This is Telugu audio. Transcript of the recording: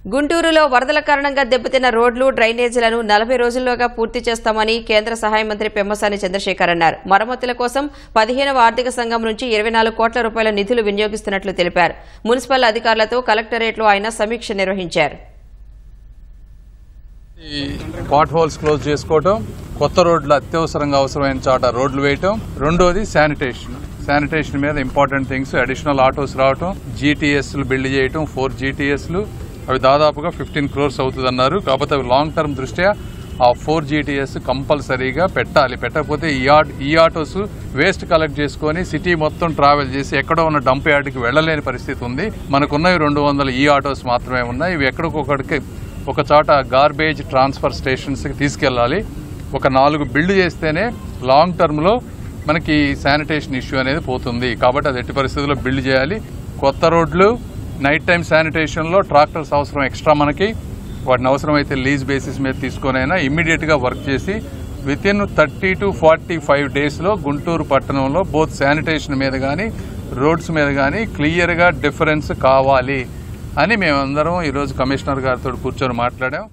గుంటూరులో వరదల కారణంగా దెబ్బతిన్న రోడ్లు డ్రైనేజీలను 40 రోజుల్లోగా పూర్తి చేస్తామని కేంద్ర సహాయ మంత్రి పెమ్మసాని చంద్రశేఖర్ అన్నారు. మరమ్మతుల కోసం 15వ ఆర్థిక సంఘం నుంచి 24 కోట్ల రూపాయల నిధులు వినియోగిస్తున్నట్లు తెలిపారు. మున్సిపల్ అధికారులతో కలెక్టరేట్లో ఆయన సమీక్ష నిర్వహించారు. పాట్ హోల్స్ క్లోజ్ చేసుకోవటం, కొత్త రోడ్లు అత్యవసరంగా అవసరమైన చోట రోడ్లు వేయటం, రెండోది శానిటేషన్ మీద ఇంపార్టెంట్ థింగ్స్, అడిషనల్ ఆటోస్ రావటం, జీటీఎస్లు బిల్డ్ చేయటం, 4 జీటీఎస్లు, అవి దాదాపుగా 15 crores అవుతుందన్నారు. కాకపోతే అవి లాంగ్ టర్మ్ దృష్ట్యా ఆ 4 GTS కంపల్సరీగా పెట్టాలి. పెట్టకపోతే ఈ ఆటోస్ వేస్ట్ కలెక్ట్ చేసుకుని సిటీ మొత్తం ట్రావెల్ చేసి ఎక్కడో ఉన్న డంప్ యార్డ్కి వెళ్లలేని పరిస్థితి ఉంది. మనకున్నవి 200 ఈ ఆటోస్ మాత్రమే ఉన్నాయి. ఇవి ఎక్కడికొక్కడికి ఒక చోట గార్బేజ్ ట్రాన్స్ఫర్ స్టేషన్స్కి తీసుకెళ్లాలి. ఒక 4 బిల్డ్ చేస్తేనే లాంగ్ టర్మ్లో మనకి శానిటేషన్ ఇష్యూ అనేది పోతుంది. కాబట్టి అది ఎట్టి పరిస్థితుల్లో బిల్డ్ చేయాలి. కొత్త రోడ్లు, నైట్ టైం శానిటేషన్లో ట్రాక్టర్స్ అవసరం ఎక్స్ట్రా మనకి, వాటిని అవసరమైతే లీజ్ బేసిస్ మీద తీసుకొనైనా ఇమ్మీడియట్గా వర్క్ చేసి వితిన్ 30 to 45 డేస్లో గుంటూరు పట్టణంలో బోత్ శానిటేషన్ మీద కానీ రోడ్స్ మీద కానీ క్లియర్గా డిఫరెన్స్ కావాలి అని మేమందరం ఈరోజు కమిషనర్ గారితో కూర్చొని మాట్లాడాం.